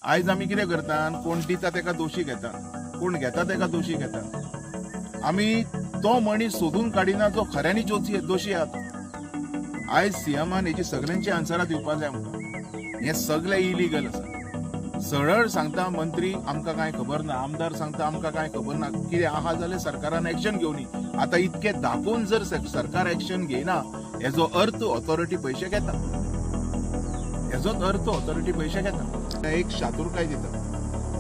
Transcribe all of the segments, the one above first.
आयज आमी कितें करता, कोण दिता तेका दोशी घेता, कोण घेता तेका दोशी घेता. आमी तो मनीस सोदून काडिना जो खऱ्यांनी दोशी आहात. आयज सीएमान हेची सगळ्यांची आन्सरां दिवपाक जाय आमकां. हे सगळे इलिगल आसा. सरळ सांगता मंत्री आमकां कांय खबर ना, आमदार सांगता आमकां कांय खबर ना. कितें आहा जाल्यार सरकारान एक्शन घेवनी. आता इतके दाखोवन जर सरकार एक्शन घेयना हेजो अर्थ ऑथॉरिटी पैसे घेता. हेजोच अर्थ ऑथॉरिटी पैसे घेता. एक शातुरकाय दिता.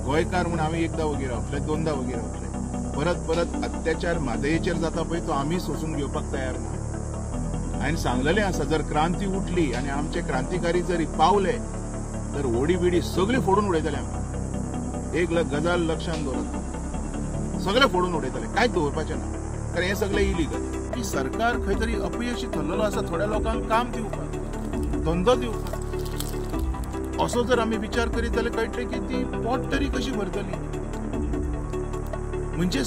गोंयकार म्हणून आमी एकदा वगैरे रावतले, दोनदा वगैरे रावतले. परत परत अत्याचार म्हादयेचेर जाता पळय तो आमी सोसून घेवपाक तयार ना. हांवें सांगलेलें आसा, जर क्रांती उठली आनी आमचे क्रांतिकारी जर पावले तर होडी बिडी सगळी फोडून उडयतले आमी. एक गजाल लक्षांत दवरात, सगळे फोडून उडयतले, कांयच दवरपाचें ना. कारण हे सगळे इलिगल. की सरकार खंय तरी अपयशी थरलेलो आसा थोड्या लोकांक काम दिवपाक, धंदो दिवपाक. असो जर आमी विचार करीत जाल्यार कळटलें की ती पोट तरी कशी भरतली. म्हणजे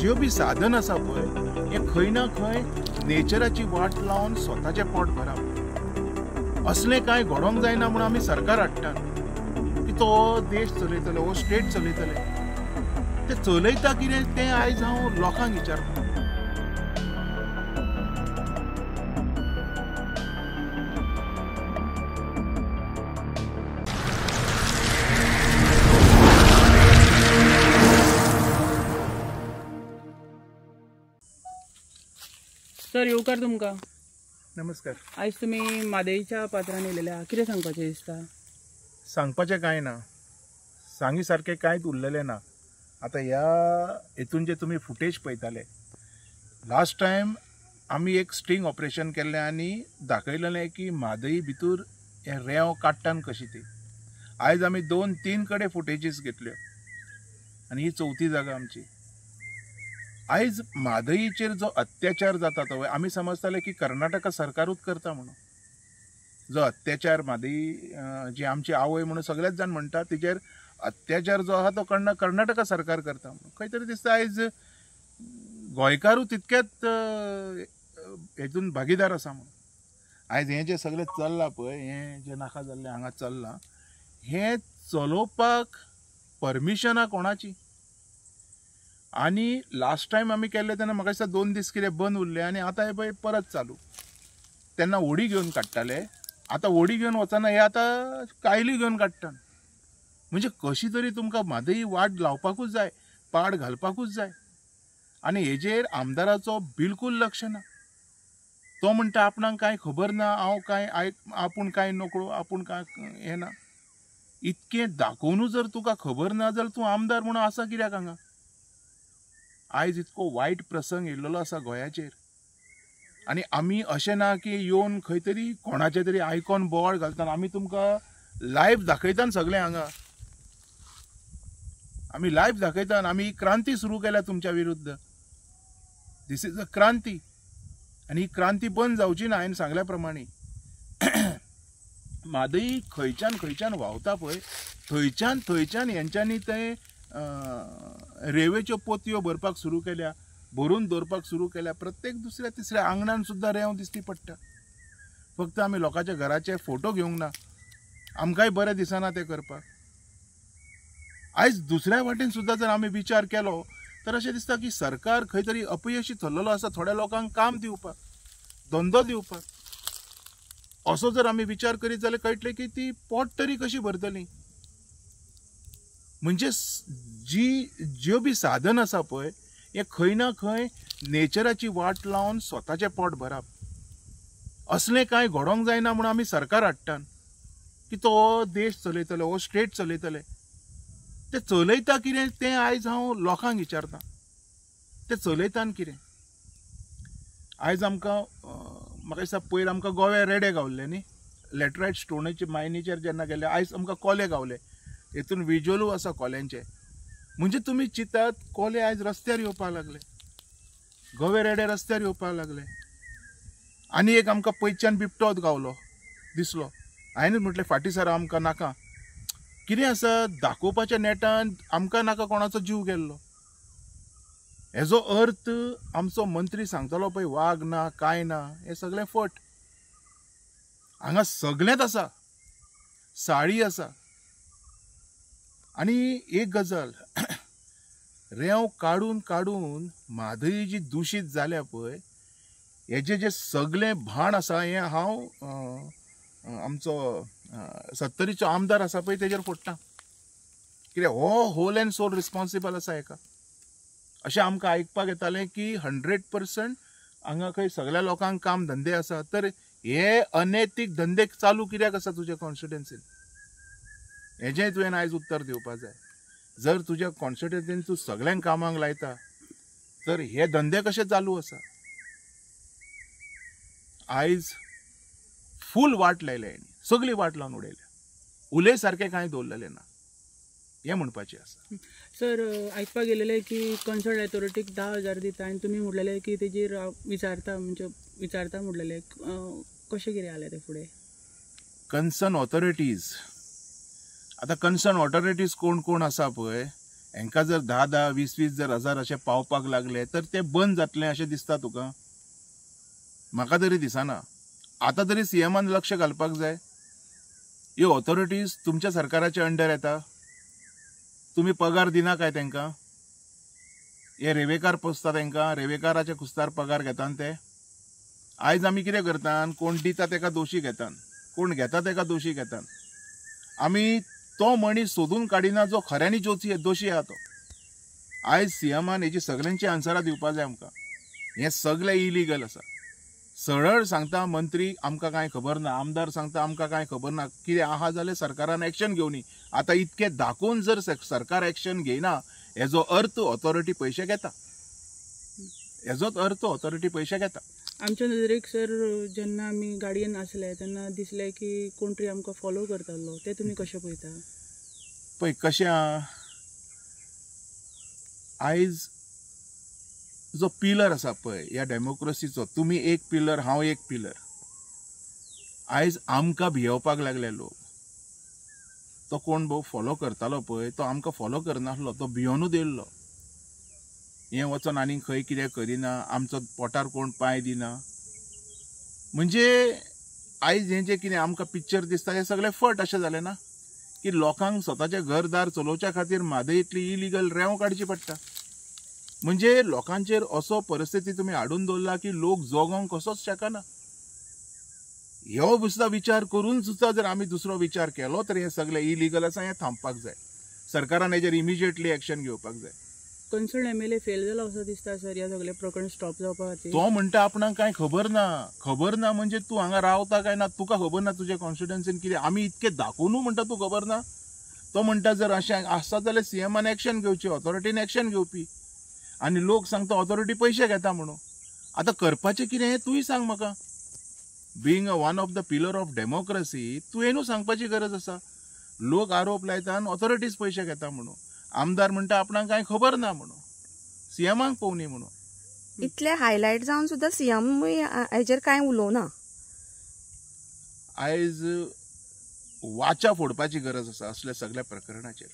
ज्यो बी साधन आसा पळय हे खंय ना खंय नेचराची वाट लावन स्वताचें पोट भरप. असलें कांय घडोवंक जायना म्हणून आमी सरकार हाडटात की तो देश चलयतले, हो स्टेट चलयतले. ते चलयता कितें तें आयज हांव लोकांक विचारता. सर येवकार तुमकां. नमस्कार. आयज तुमी म्हादयच्या पात्रान येयलेल्या, कितें सांगपाचें दिसता? सांगपाचें कांय ना, सांगी सारकें कांयच उरलेलें ना. आतां ह्या हेतून जे तुमी फुटेज पळयताले, लास्ट टायम आमी एक स्टिंग ऑपरेशन केल्लें आनी दाखयलेलें की म्हादयी भितर हे रेंव काडटान कशी ती. आयज आमी 2-3 कडेन फुटेजीस घेतल्यो आनी ही 4थी जागा आमची. आयज म्हादयीचेर जो अत्याचार जाता तो आमी समजताले की कर्नाटका सरकारूच करता म्हणून. जो अत्याचार म्हादयी जी आमची आवय म्हणून सगळेच जाण म्हणटा तिचेर अत्याचार जो आहा तो कर्नाटका सरकार करता म्हणून. खंय तरी दिसता आयज गोंयकारूच तितकेच हेतून भागीदार आसा म्हणून. आयज हें जें सगळें चल्लां पळय, हें जें नाका जाल्लें हांगा चल्लां, हें चलोवपाक परमिशनां कोणाची? आनी लास्ट टायम आमी केल्ले तेन्ना म्हाका दिसता 2 दीस कितें बंद उरले आनी आतां हे पळय परत चालू. तेन्ना होडी घेवन काडटाले, आतां होडी घेवन वचना, हे आतां कायली घेवन काडटा. म्हणजे कशी तरी तुमकां म्हादयी वाट लावपाकूच जाय, पाड घालपाकूच जाय. आनी हेजेर आमदाराचो बिलकूल लक्ष ना. तो म्हणटा आपणाक कांय खबर ना, आपूण कांय नोकळो, आपूण कांय हें ना. इतकें दाखोवनूच जर तुका खबर ना जाल्यार तूं आमदार म्हणून आसा कित्याक हांगा? आयज इतको वायट प्रसंग येयल्लो आसा गोंयाचेर आनी आमी अशें ना की येवन खंय तरी कोणाचें तरी आयकॉन बोवाळ घालता. आमी तुमकां लायव्ह दाखयता सगळें हांगा. आमी लायव्ह दाखयता. आमी क्रांती सुरू केल्या तुमच्या विरुद्ध. दीस इज अ क्रांती आनी ही क्रांती बंद जावची ना. हांवें सांगल्या प्रमाणे म्हादयी खंयच्यान व्हांवता पळय, थंयच्यान हेंच्यांनी तें रेंवेच्यो पोतयो भरपाक सुरू केल्या, भरून दवरपाक सुरू केल्या. प्रत्येक दुसऱ्या तिसऱ्या आंगणान सुद्दां रेंव दिसती पडटा. फक्त आमी लोकांच्या घराचे फोटो घेवंक ना, आमकांय बरें दिसना ते करपाक. आयज दुसऱ्या वाटेन सुद्दां जर आमी विचार केलो तर अशें दिसता की सरकार खंय तरी अपयशी थरलेलो आसा थोड्या लोकांक काम दिवपाक, धंदो दिवपाक. असो जर आमी विचार करीत जाल्यार कळटलें की ती पोट तरी कशी भरतली. म्हणजे ज्यो बी साधन आसा पळय हे खंय ना खंय नेचराची वाट लावन स्वताचें पोट भरप. असलें कांय घडोवंक जायना म्हणून आमी सरकार हाडटात की तो देश चलयतले, हो स्टेट चलयतले. ते चलयता कितें तें आयज हांव लोकांक विचारता. ते चलयतान कितें? आयज आमकां म्हाका दिसता पयर आमकां गोवे रेडे गावल्ले न्ही, लॅटरायट स्टोनाचे मायनीचेर जेन्ना गेले. आयज आमकां कोले गावले. हेतून विज्युअलू आसा कोल्यांचे. म्हणजे तुमी चिंतात कोले आयज रस्त्यार येवपाक लागले, गोवे रेडे रस्त्यार येवपाक लागले. आनी एक आमकां पयसच्यान बिबटो गावलो दिसलो. हांवें म्हटलें फाटीं सर आमकां नाका. कितें आसा दाखोवपाच्या नेटान आमकां नाका कोणाचो जीव गेल्लो. हेजो अर्थ आमचो मंत्री सांगतलो पळय वाग ना काय ना, हे सगळें फट. हांगा सगळेंच आसा. साळी आसा, आणि एक गजाल रेंव काडून काडून म्हादई जी दूषित जाल्या पळय हेजे जे सगळे भाण आसा हे हांव आमचो सत्तरीचो आमदार आसा पळय तेजेर फोडटा कित्याक हो होल एंड सोल रिस्पॉन्सिबल आसा हेका अशें आमकां आयकपाक येतालें की 100% हांगा खंय सगळ्या लोकांक काम धंदे आसा तर हे अनैतीक धंदे चालू कित्याक आसा तुज्या कॉन्स्टिट्युएन्सीन हेजेंय तुवें आयज उत्तर दिवपाक जाय जर तुज्या कॉन्स्टिट्युएन्सीन तूं सगळ्यांक कामाक लायता तर हे धंदे कशे चालू आसा आयज फूल वाट लायल्या हेणी सगळी वाट लावन उडयल्या उलय सारकें कांय दवरलेलें ना हें म्हणपाचें आसा सर आयकपाक गेलेले की कन्सर्न अथॉरिटीक 10,000 दिता आनी तुमी म्हणलेले की तेजेर विचारता म्हणलेले कशें कितें जालें ते फुडें कन्सर्न ऑथॉरिटीज आतां कन्सर्न ऑथॉरिटीज कोण कोण आसा पळय हेंकां जर 10,000 20,000 जर हजार अशें पावपाक लागले तर ते बंद जातलें अशें दिसता तुका म्हाका तरी दिसना आतां तरी सीएमान लक्ष घालपाक जाय ह्यो ऑथॉरिटीज तुमच्या सरकाराच्या अंडर येता तुम्ही पगार दिना काय तांकां हे रेवेकार पोसता तांकां रेवेकाराचे कुस्तार पगार घेतात ते आयज आमी कितें करतात कोण दिता ताका दोशी घेतात कोण घेता ताका दोशी घेतात आमी तो मनीस सोदून काडिना जो खऱ्यांनी दोशी आहा तो आयज सीएमान हेजी सगळ्यांची आन्सरां दिवपाक जाय आमकां हें सगळें इलिगल आसा सरळ सांगता मंत्री आमकां कांय खबर ना आमदार सांगता आमकां कांय खबर ना कितें आहा जाल्यार सरकारान एक्शन घेवनी आतां इतकें दाखोवन जर सरकार एक्शन घेयना हेजो अर्थ ऑथॉरिटी पयशे घेता हेजोच अर्थ ऑथॉरिटी पयशे घेता आमच्या नदरेक सर जेन्ना आमी गाडयेन आसले तेन्ना दिसलें की कोण तरी आमकां फॉलो करतालो ते तुमी कशें पळयता पळय कशें आयज जो पिलर आसा पळय ह्या डेमोक्रेसीचो तुमी एक पिलर हांव एक पिलर आयज आमकां भियेवपाक लागले लोक तो कोण भोव फॉलो करतालो पळय तो आमकां फॉलो करनासलो तो भियोनूच येयल्लो हें वचोन आनीक खंय कितें करिना आमचो पोटार कोण पांय दिना म्हणजे आयज हें जें कितें आमकां पिक्चर दिसता हें सगळें फट अशें जालें ना की लोकांक स्वताचें घरदार चलोवच्या खातीर म्हादईतली इलिगल रेंव काडची पडटा म्हणजे लोकांचेर असो परिस्थिती तुम्ही हाडून दवरला की लोक जगोंक कसोच शकना ह्यो सुद्दां विचार करून सुद्दां जर आमी दुसरो विचार केलो तर हें सगळें इलिगल आसा हें थांबपाक जाय सरकारान हेजेर इमिजिएटली एक्शन घेवपाक जाय कन्सर्न एमएलए फेल जाला असो दिसता सर ह्या सगळें प्रकरण स्टॉप जावपा खातीर तो म्हणटा आपणाक कांय खबर ना म्हणजे तूं हांगा रावता काय ना तुका खबर ना तुज्या कॉन्स्टिट्युएन्सीन कितें आमी इतकें दाखोवनूय म्हणटा तूं खबर ना तो म्हणटा जर अशें आसा जाल्यार सीएमान एक्शन घेवची ऑथॉरिटीन एक्शन घेवपी आनी लोक सांगता ऑथॉरिटी पयशे घेता म्हणून आतां करपाचें कितें हें तुंय सांग म्हाका being one of the pillar of democracy तुवेंनूय सांगपाची गरज आसा लोक आरोप लायता आनी ऑथॉरिटीज पयशे घेता म्हणून आमदार म्हणटा आपणाक कांय खबर ना म्हणून सीएमाक पळोवनी म्हणून इतले हायलायट जावन सुद्दां सीएम हेजेर कांय उलोवना आयज वाचा फोडपाची गरज आसा असल्या सगळ्या प्रकरणाचेर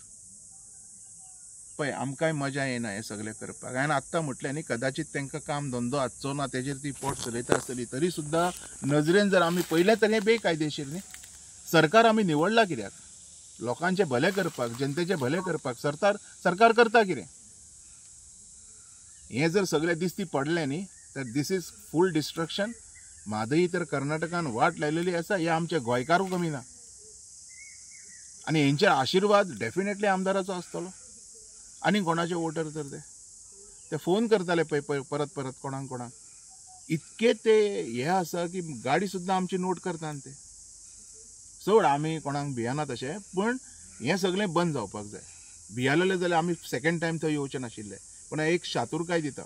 पळय आमकांय मजा येना हें सगळें करपाक हांवें आत्तां म्हटलें न्ही कदाचित तांकां काम धंदो आसचो ना तेजेर ती पोट चलयता आसतली तरी सुद्दां नजरेन जर आमी पयलें तर हें बेकायदेशीर न्ही सरकार आमी निवडला कित्याक लोकांचे भले करपाक जनतेचे भले करपाक सरकार करता कितें हें जर सगळें दिसती पडलें न्ही तर this is full destruction Mhadei तर कर्नाटकान वाट लायलेली आसा हे आमचे गोंयकारूय कमी ना आनी हेंचे आशिर्वाद डेफिनेटली आमदाराचो आसतलो आनी कोणाचे वोटर तर ते फोन करताले पळय परत कोणाक इतके ते हे आसा की गाडी सुद्दां आमची नोट करतात ते चड आमी कोणाक भियाना तशें पण हें सगळें बंद जावपाक जाय भियालेले जाल्यार आमी सेकंड टायम थंय येवचे नाशिल्ले पण एक शातुरकाय दिता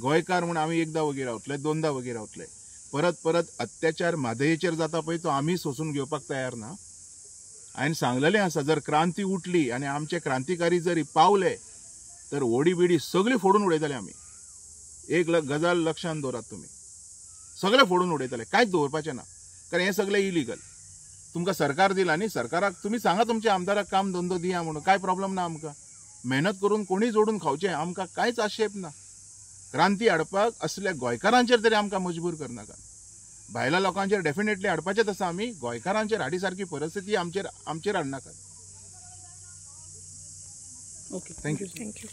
गोंयकार म्हण आमी एकदां वगी रावतले दोनदां वगी रावतले परत अत्याचार म्हादईचेर जाता पळय तो आमी सोसून घेवपाक तयार ना हांवें सांगलेलें आसा जर क्रांती उठली आनी आमचे क्रांतिकारी जर पावले तर होडी बिडी सगळी फोडून उडयतले आमी एक गजाल लक्षांत दवरात तुमी सगळें फोडून उडयतले कांयच दवरपाचें ना कारण हें सगळें इलिगल तुमकां सरकार दिला न्ही सरकाराक तुमी सांगा तुमच्या आमदाराक काम धंदो दिया म्हणून काय प्रॉब्लेम ना आमकां मेहनत करून कोणीय जोडून खावचें आमकां कांयच आक्षेप ना क्रांती हाडपाक असल्या गोंयकारांचेर तरी आमकां मजबूर करनाका भायल्या लोकांचेर डेफिनेटली हाडपाचेंच आसा आमी गोंयकारांचेर हाडी सारकी परिस्थिती आमचेर हाडनाकात ओके थँक्यू थँक्यू